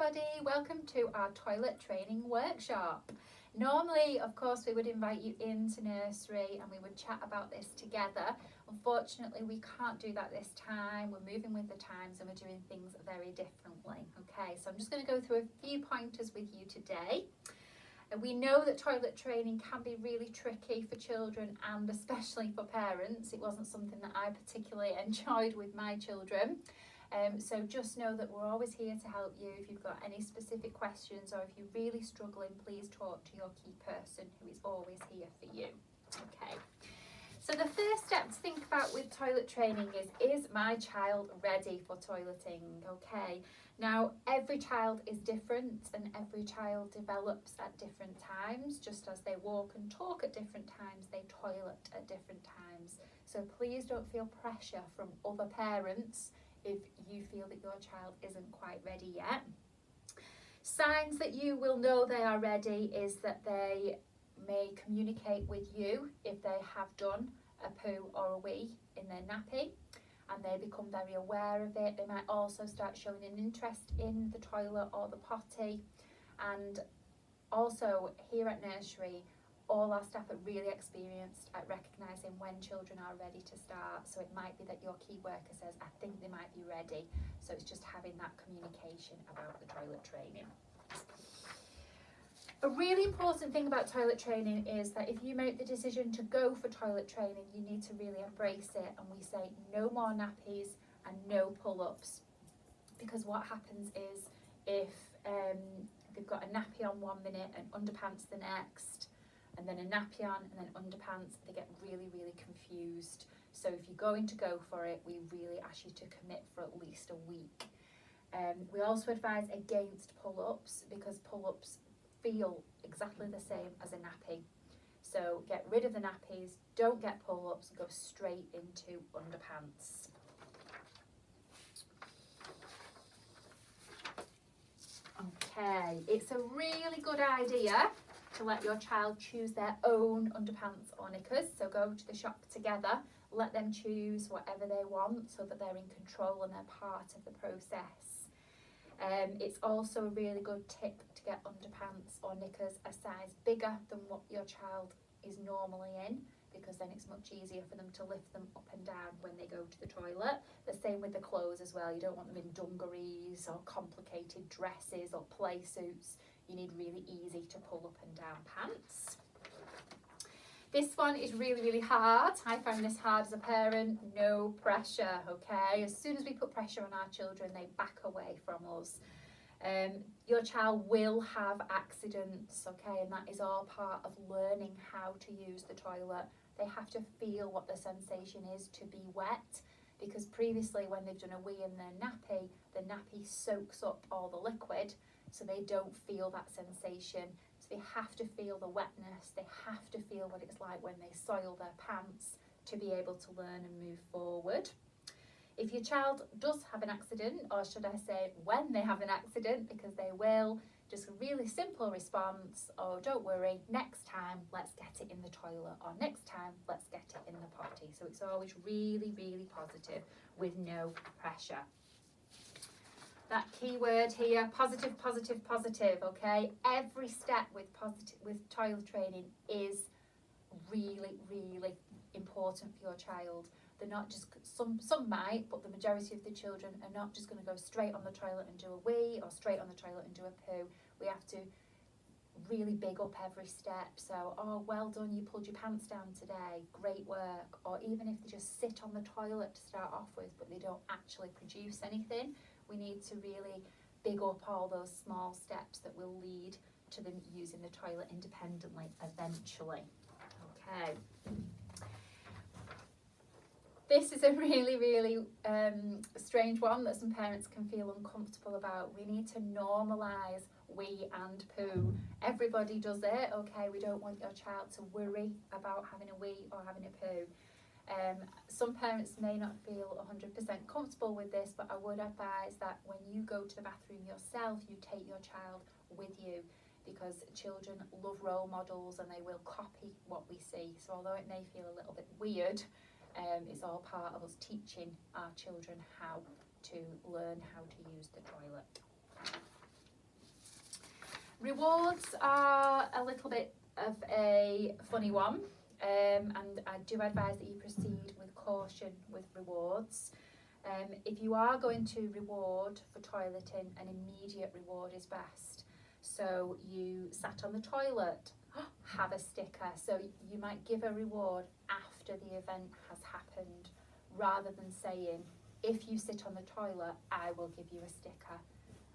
everybody, welcome to our toilet training workshop. Normally, of course, we would invite you into nursery and we would chat about this together. Unfortunately, we can't do that this time. We're moving with the times and we're doing things very differently. Okay, so I'm just going to go through a few pointers with you today. We know that toilet training can be really tricky for children and especially for parents. It wasn't something that I particularly enjoyed with my children. So just know that we're always here to help you. If you've got any specific questions or if you're really struggling, please talk to your key person who is always here for you. Okay. So the first step to think about with toilet training is my child ready for toileting? Okay. Now, every child is different and every child develops at different times. Just as they walk and talk at different times, they toilet at different times. So please don't feel pressure from other parents if you feel that your child isn't quite ready yet. Signs that you will know they are ready is that they may communicate with you if they have done a poo or a wee in their nappy and they become very aware of it. They might also start showing an interest in the toilet or the potty. And also here at nursery, all our staff are really experienced at recognising when children are ready to start. So it might be that your key worker says, I think they might be ready. So it's just having that communication about the toilet training. A really important thing about toilet training is that if you make the decision to go for toilet training, you need to really embrace it. And we say no more nappies and no pull-ups. Because what happens is if they've got a nappy on 1 minute and underpants the next, and then a nappy on and then underpants, they get really, really confused. So if you're going to go for it, we really ask you to commit for at least a week. We also advise against pull-ups because pull-ups feel exactly the same as a nappy. So get rid of the nappies, don't get pull-ups, go straight into underpants. Okay, it's a really good idea to let your child choose their own underpants or knickers. So go to the shop together, let them choose whatever they want so that they're in control and they're part of the process. It's also a really good tip to get underpants or knickers a size bigger than what your child is normally in, because then it's much easier for them to lift them up and down when they go to the toilet. The same with the clothes as well. You don't want them in dungarees or complicated dresses or play suits. You need really easy to pull up and down pants. This one is really, really hard. I find this hard as a parent. No pressure, okay? As soon as we put pressure on our children, they back away from us. Your child will have accidents, okay? And that is all part of learning how to use the toilet. They have to feel what the sensation is to be wet, because previously when they've done a wee in their nappy, the nappy soaks up all the liquid, so they don't feel that sensation. So they have to feel the wetness, they have to feel what it's like when they soil their pants to be able to learn and move forward. If your child does have an accident, or should I say when they have an accident, because they will, just a really simple response, oh don't worry, next time let's get it in the toilet, or next time let's get it in the potty. So it's always really, really positive with no pressure. That key word here, positive, positive, positive, okay? Every step with toilet training is really, really important for your child. They're not just, some might, but the majority of the children are not just going to go straight on the toilet and do a wee or straight on the toilet and do a poo. We have to really big up every step. So, oh, well done, you pulled your pants down today, great work. Or even if they just sit on the toilet to start off with, but they don't actually produce anything, we need to really big up all those small steps that will lead to them using the toilet independently eventually. Okay. This is a really, really strange one that some parents can feel uncomfortable about. We need to normalise wee and poo. Everybody does it, okay? We don't want your child to worry about having a wee or having a poo. Some parents may not feel 100% comfortable with this, but I would advise that when you go to the bathroom yourself, you take your child with you, because children love role models and they will copy what we see. So although it may feel a little bit weird, it's all part of us teaching our children how to learn how to use the toilet. Rewards are a little bit of a funny one, and I do advise that you proceed with caution with rewards. If you are going to reward for toileting, an immediate reward is best. So you sat on the toilet, have a sticker. So you might give a reward after the event has happened, rather than saying, if you sit on the toilet, I will give you a sticker.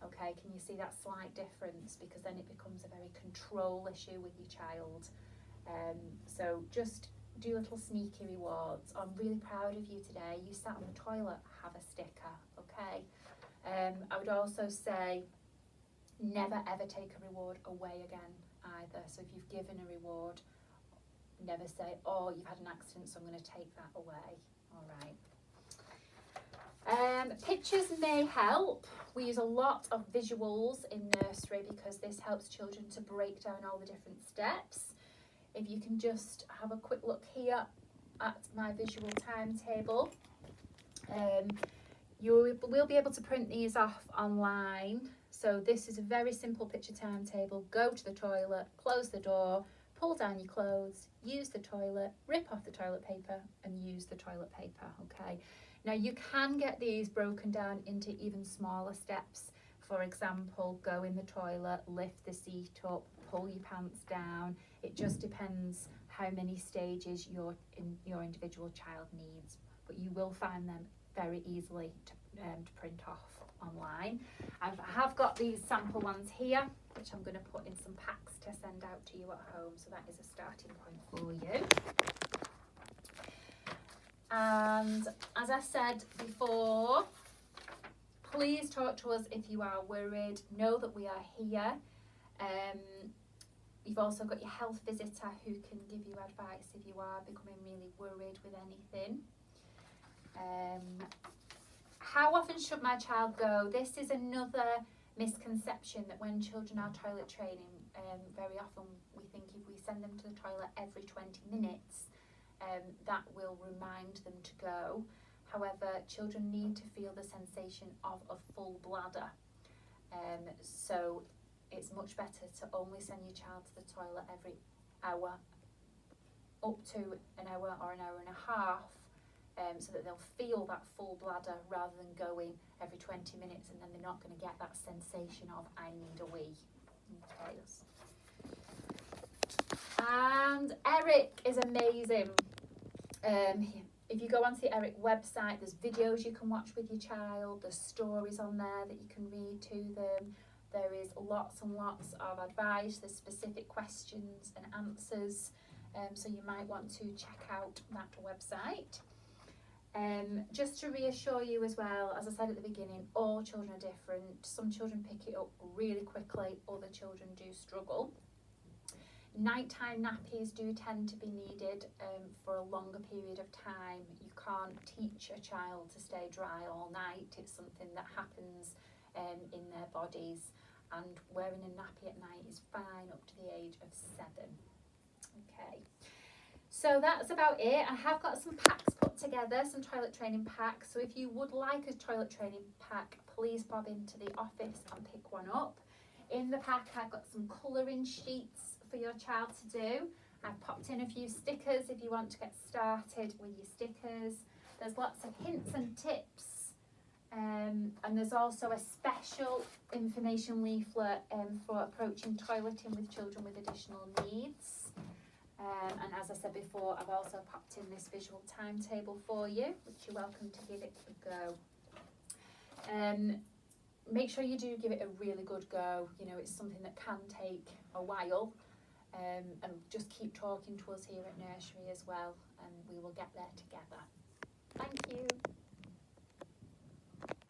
Okay, can you see that slight difference? Because then it becomes a very control issue with your child. So just do little sneaky rewards. I'm really proud of you today. You sat on the toilet, have a sticker, okay? I would also say never ever take a reward away again either. So if you've given a reward, never say, oh, you've had an accident, so I'm going to take that away. All right. Pictures may help. We use a lot of visuals in nursery because this helps children to break down all the different steps. If you can just have a quick look here at my visual timetable. You will be able to print these off online. So this is a very simple picture timetable. Go to the toilet, close the door, pull down your clothes, use the toilet, rip off the toilet paper and use the toilet paper, okay? Now you can get these broken down into even smaller steps. For example, go in the toilet, lift the seat up, pull your pants down. It just depends how many stages your individual child needs, but you will find them very easily to print off online. I have got these sample ones here, which I'm going to put in some packs to send out to you at home, so that is a starting point for you. And as I said before, please talk to us if you are worried. Know that we are here. You've also got your health visitor who can give you advice if you are becoming really worried with anything. How often should my child go? This is another misconception, that when children are toilet training, very often we think if we send them to the toilet every 20 minutes, that will remind them to go. However, children need to feel the sensation of a full bladder. So it's much better to only send your child to the toilet every hour, up to an hour or an hour and a half, so that they'll feel that full bladder rather than going every 20 minutes and then they're not going to get that sensation of I need a wee. Okay. And Eric is amazing. If you go onto the Eric website, there's videos you can watch with your child, there's stories on there that you can read to them. There is lots and lots of advice, there's specific questions and answers, so you might want to check out that website. Just to reassure you as well, as I said at the beginning, all children are different. Some children pick it up really quickly, other children do struggle. Nighttime nappies do tend to be needed for a longer period of time. You can't teach a child to stay dry all night. It's something that happens in their bodies, and wearing a nappy at night is fine up to the age of 7. Okay, so that's about it. I have got some packs put together, some toilet training packs, so if you would like a toilet training pack, please bob into the office and pick one up. In the pack I've got some colouring sheets for your child to do. I've popped in a few stickers if you want to get started with your stickers. There's lots of hints and tips, and there's also a special information leaflet for approaching toileting with children with additional needs. And as I said before, I've also popped in this visual timetable for you, which you're welcome to give it a go. Make sure you do give it a really good go. You know, it's something that can take a while, and just keep talking to us here at nursery as well, and we will get there together. Thank you.